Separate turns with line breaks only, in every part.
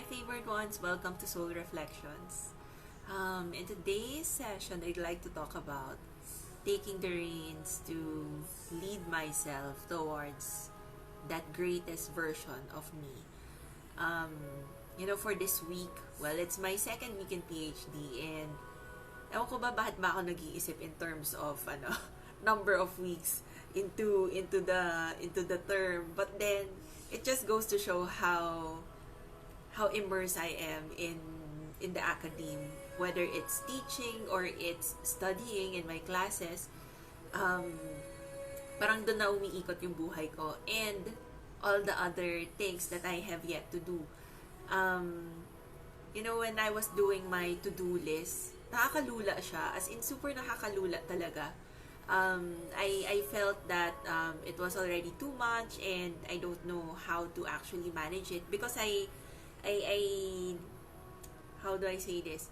favored ones, welcome to Soul Reflections. In today's session, I'd like to talk about taking the reins to lead myself towards that greatest version of me. Um, for this week, well, it's my second week in PhD, and ewan ko ba bakit ba ako nag-iisip in terms of number of weeks into the term, but then it just goes to show how immersed I am in the academe, whether it's teaching or it's studying in my classes. um, Parang doon na umiikot yung buhay ko and all the other things that I have yet to do. When I was doing my to-do list, nakakalula siya, as in super nakakalula talaga. I felt that it was already too much and I don't know how to actually manage it because I how do I say this?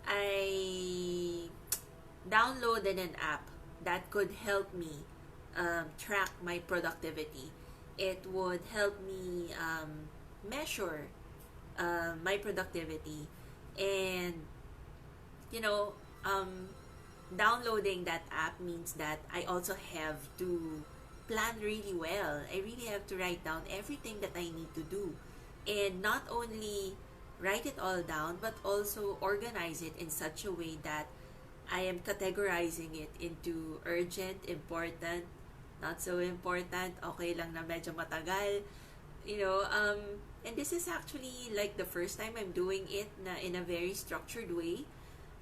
I downloaded an app that could help me track my productivity. It would help me measure my productivity, and you know downloading that app means that I also have to plan really well. I really have to write down everything that I need to do, and not only write it all down but also organize it in such a way that I am categorizing it into urgent, important, not so important, okay lang na medyo matagal, and this is actually like the first time I'm doing it in a very structured way,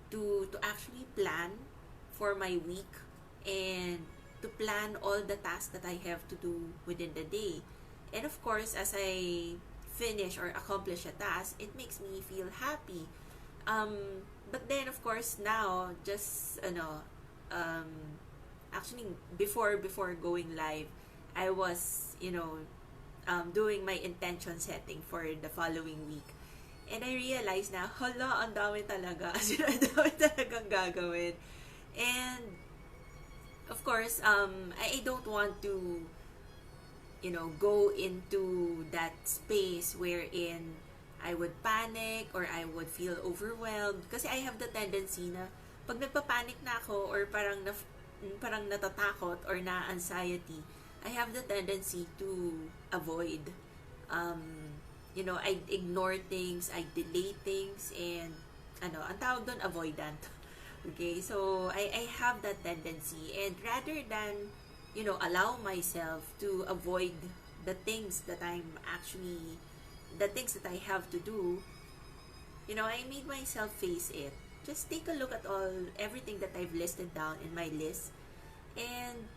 to actually plan for my week and to plan all the tasks that I have to do within the day. And of course, as I finish or accomplish a task, it makes me feel happy. But then of course now, just actually before going live, I was doing my intention setting for the following week. And I realized na, hala, ang dami talaga. As in, ang dami talagang gagawin. And, of course, I don't want to, go into that space wherein I would panic or I would feel overwhelmed. Kasi I have the tendency na, pag nagpapanik na ako or parang natatakot or na-anxiety, I have the tendency to avoid. I ignore things, I delay things, and ang tawag doon, avoidant. Okay, so I have that tendency, and rather than allow myself to avoid the things that I have to do, I made myself face it. Just take a look at everything that I've listed down in my list, and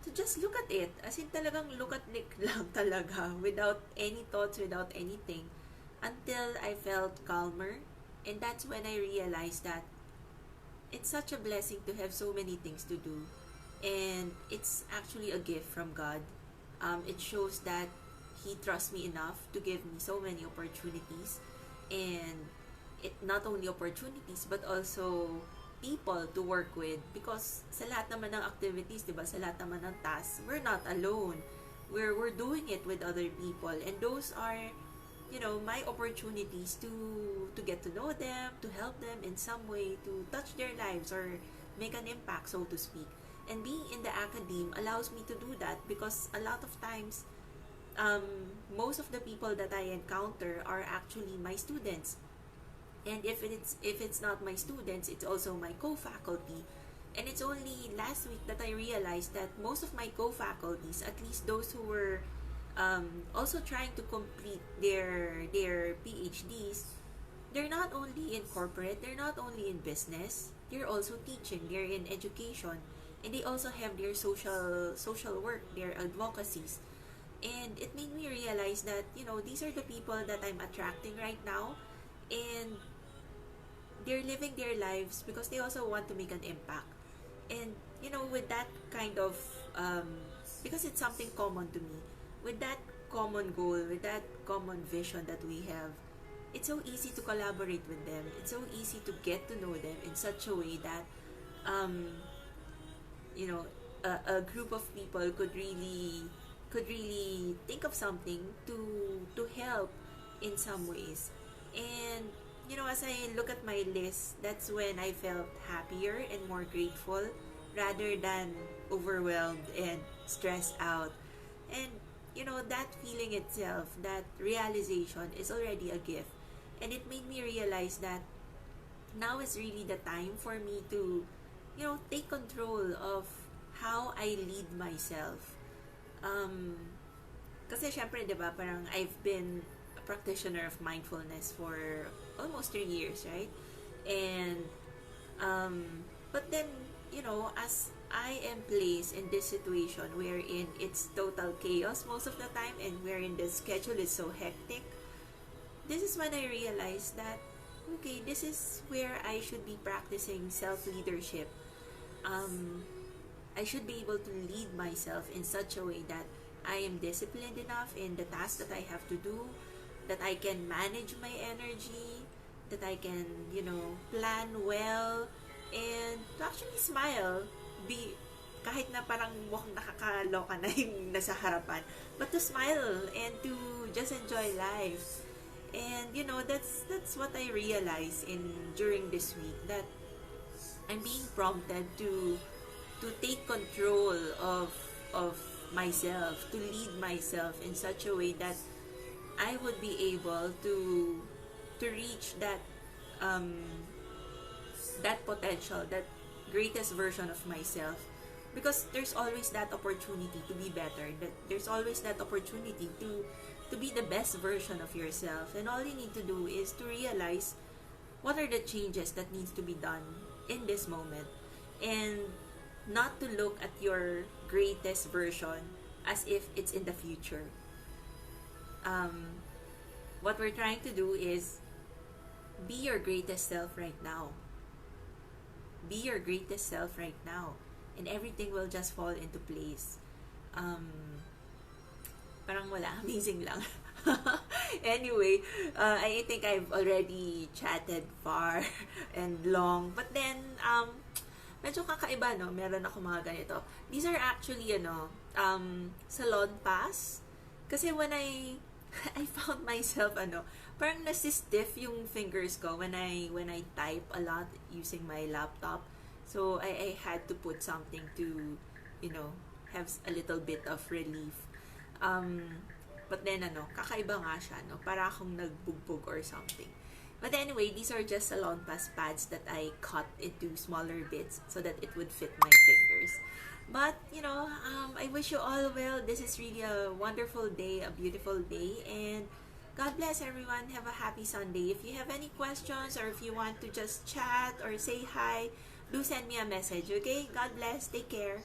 to just look at it, as in talagang look at it lang talaga, without any thoughts, without anything, until I felt calmer. And that's when I realized that it's such a blessing to have so many things to do, and it's actually a gift from God. It shows that He trusts me enough to give me so many opportunities, and it not only opportunities but also people to work with, because sa lahat naman ng activities, 'di ba, sa lahat naman ng tasks, we're not alone. We're doing it with other people, and those are my opportunities to get to know them, to help them in some way, to touch their lives or make an impact, so to speak. And being in the academe allows me to do that, because a lot of times most of the people that I encounter are actually my students. And if it's not my students, it's also my co-faculty. And it's only last week that I realized that most of my co-faculties, at least those who were also trying to complete their PhDs, they're not only in corporate, they're not only in business, they're also teaching, they're in education, and they also have their social work, their advocacies. And it made me realize that these are the people that I'm attracting right now, and they're living their lives because they also want to make an impact. And with that kind of because it's something common to me, with that common goal, with that common vision that we have, it's so easy to collaborate with them. It's so easy to get to know them in such a way that a group of people could really think of something to help in some ways. And, as I look at my list, that's when I felt happier and more grateful rather than overwhelmed and stressed out. And, that feeling itself, that realization is already a gift. And it made me realize that now is really the time for me to, take control of how I lead myself. Um, Kasi syempre, di ba, parang I've been a practitioner of mindfulness for almost 3 years, right? And, but then, as I am placed in this situation wherein it's total chaos most of the time and wherein the schedule is so hectic, this is when I realized that, okay, this is where I should be practicing self-leadership. Um, I should be able to lead myself in such a way that I am disciplined enough in the tasks that I have to do, that I can manage my energy, that I can, plan well, and to actually smile, be, kahit na parang mukhang nakakaloka na yung nasa harapan, but to smile and to just enjoy life. And, that's what I realized during this week, that I'm being prompted to take control of myself, to lead myself in such a way that I would be able to reach um that potential, that greatest version of myself. Because there's always that opportunity to be better. That there's always that opportunity to be the best version of yourself. And all you need to do is to realize what are the changes that needs to be done in this moment, and not to look at your greatest version as if it's in the future. What we're trying to do is be your greatest self right now. Be your greatest self right now, and everything will just fall into place. Parang wala, amazing lang. Anyway, I think I've already chatted far and long, but then medyo kakaiba, no? Meron ako mga ganito. These are actually, salon pass. Kasi when I found myself, parang nasistiff yung fingers ko when I type a lot using my laptop. So, I had to put something to, have a little bit of relief. But then, kakaiba nga siya, no? Para akong nagbugbog or something. But anyway, these are just salon pass pads that I cut into smaller bits so that it would fit my fingers. But, I wish you all well. This is really a wonderful day, a beautiful day. And God bless everyone. Have a happy Sunday. If you have any questions or if you want to just chat or say hi, do send me a message, okay? God bless. Take care.